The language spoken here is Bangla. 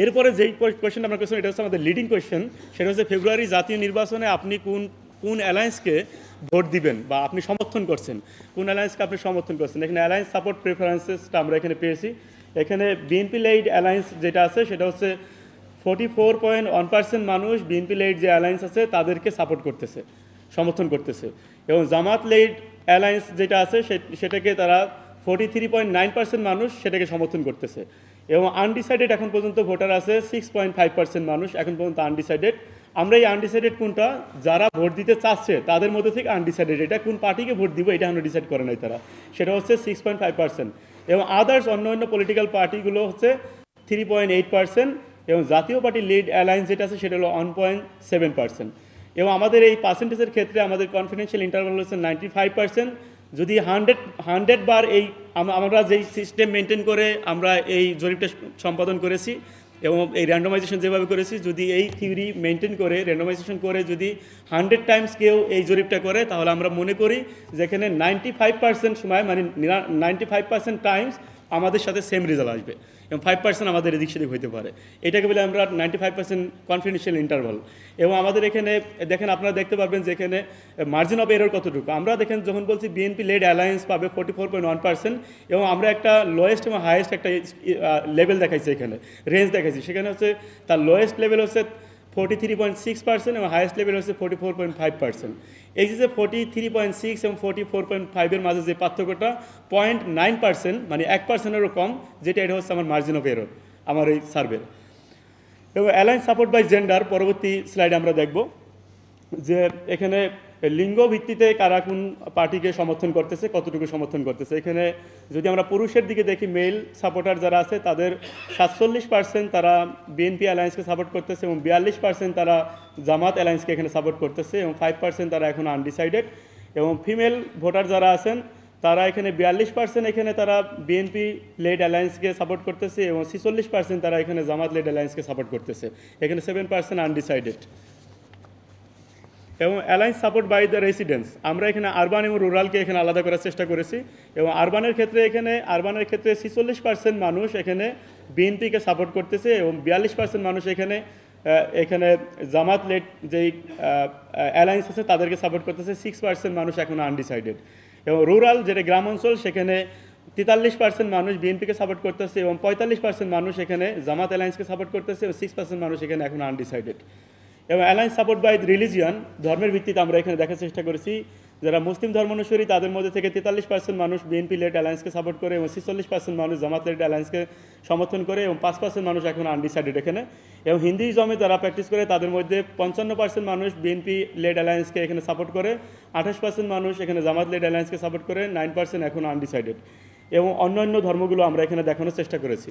এরপরে যেই কোয়েশ্চেনটা আমরা কোয়েশ্চেন, এটা হচ্ছে আমাদের লিডিং কোয়েশ্চেন। সেটা হচ্ছে ফেব্রুয়ারি জাতীয় নির্বাচনে আপনি কোন কোন অ্যালায়েন্সকে ভোট দিবেন বা আপনি সমর্থন করছেন, কোন অ্যালায়েন্সকে আপনি সমর্থন করছেন। এখানে অ্যালায়েন্স সাপোর্ট প্রেফারেন্সেসটা আমরা এখানে পেয়েছি। এখানে বিএনপি লেড অ্যালায়েন্স যেটা আছে সেটা হচ্ছে 44.1% মানুষ বিএনপি লেড যে অ্যালায়েন্স আছে তাদেরকে সাপোর্ট করতেছে, সমর্থন করতেছে। এবং জামাত লেড অ্যালায়েন্স যেটা আছে সেটাকে তারা 43.9% মানুষ সেটাকে সমর্থন করতেছে। এবং আনডিসাইডেড এখন পর্যন্ত ভোটার আছে 6.5% মানুষ এখন পর্যন্ত আনডিসাইডেড। আমরা এই আনডিসাইডেড কোনটা, যারা ভোট দিতে চাচ্ছে তাদের মধ্যে থেকে আনডিসাইডেড, এটা কোন পার্টিকে ভোট দিব এটা আমরা ডিসাইড করে নাই তারা, সেটা হচ্ছে 6.5%। এবং আদার্স অন্য অন্য পলিটিক্যাল পার্টিগুলো হচ্ছে 3.8%। এবং জাতীয় পার্টি লিড অ্যালায়েন্স যেটা আছে সেটা হলো 1.7%। এবং আমাদের এই পার্সেন্টেজের ক্ষেত্রে আমাদের কনফিডেন্সিয়াল ইন্টারভাল হচ্ছে 95%। যদি 100 বার এই আমরা যেই সিস্টেম মেনটেন করে আমরা এই জরিপটা সম্পাদন করেছি এবং এই র্যান্ডমাইজেশন যেভাবে করেছি, যদি এই থিওরি মেনটেন করে র্যান্ডমাইজেশন করে যদি 100 টাইমস কেউ এই জরিপটা করে, তাহলে আমরা মনে করি যেখানে 95% সময় মানে 95% টাইমস আমাদের সাথে সেম রেজাল্ট আসবে এবং 5% আমাদের এদিক সেদিক হইতে পারে। এটাকে বলে আমরা 95% কনফিডেন্সিয়াল ইন্টারভাল। এবং আমাদের এখানে দেখেন, আপনারা দেখতে পাবেন যে এখানে মার্জিন অফ এরর কতটুকু। আমরা দেখেন যখন বলছি বিএনপি লেড অ্যালায়েন্স পাবে 44.1%, এবং আমরা একটা লোয়েস্ট এবং হাইয়েস্ট একটা লেভেল দেখাইছি, এখানে রেঞ্জ দেখাইছি। সেখানে হচ্ছে তার লোয়েস্ট লেভেল হচ্ছে 43.6% এবং হাইয়েস্ট লেভেল হচ্ছে 44.5%। এই যে 43.6 এবং 44.5-এর মাঝে যে পার্থক্যটা 0.9%, মানে 1%-এরও কম, যেটা এটা হচ্ছে আমার মার্জিন অফ এরর আমার এই সার্ভের। এবং অ্যালায়েন্স সাপোর্ট বাই জেন্ডার পরবর্তী স্লাইডে আমরা দেখব যে এখানে লিঙ্গ ভিত্তিতে কারা কোন পার্টিকে সমর্থন করতেছে, কতটুকু সমর্থন করতেছে। এখানে যদি আমরা পুরুষের দিকে দেখি, মেল সাপোর্টার যারা আছে তাদের 47% তারা বিএনপি অ্যালায়েন্সকে সাপোর্ট করতেছে এবং 42% তারা জামাত অ্যালায়েন্সকে এখানে সাপোর্ট করতেছে এবং 5% তারা এখন আনডিসাইডেড। এবং ফিমেল ভোটার যারা আছেন তারা এখানে 42% এখানে তারা বিএনপি লেড অ্যালায়েন্সকে সাপোর্ট করতেছে এবং 46% তারা এখানে জামাত লেড অ্যালায়েন্সকে সাপোর্ট করতেছে। এখানে 7% আনডিসাইডেড। এবং alliance support by the residents, আমরা এখানে আরবান এবং রুরালকে এখানে আলাদা করার চেষ্টা করেছি। এবং আরবানের ক্ষেত্রে 46% মানুষ এখানে বিএনপিকে সাপোর্ট করতেছে এবং 42% মানুষ এখানে এখানে জামাত লেড যেই অ্যালায়েন্স আছে তাদেরকে সাপোর্ট করতেছে। 6% মানুষ এখন আনডিসাইডেড। এবং রুরাল যেটা গ্রাম অঞ্চল, সেখানে 43% মানুষ বিএনপিকে সাপোর্ট করতেছে এবং 45% মানুষ এখানে জামাত অ্যালায়েন্সকে সাপোর্ট করতেছে এবং 6% মানুষ এখানে এখন আনডিসাইডেড। এবং অ্যালায়েন্স সাপোর্ট বাই রিলিজিয়ান, ধর্মের ভিত্তিতে আমরা এখানে দেখার চেষ্টা করেছি। যারা মুসলিম ধর্মানুসারী তাদের মধ্যে থেকে 43% মানুষ বিএনপি লেড অ্যালায়েন্সকে সাপোর্ট করে এবং 46% মানুষ জামাত লেড অ্যালায়েন্সকে সমর্থন করে এবং 5% মানুষ এখন আনডিসাইডেড এখানে। এবং হিন্দুইজমে যারা প্র্যাকটিস করে তাদের মধ্যে 55% মানুষ বিএনপি লেড অ্যালায়েন্সকে এখানে সাপোর্ট করে, 28% মানুষ এখানে জামাত লেড অ্যালায়েন্সকে সাপোর্ট করে, 9% এখন আনডিসাইডেড। এবং অন্যান্য ধর্মগুলো আমরা এখানে দেখানোর চেষ্টা করেছি।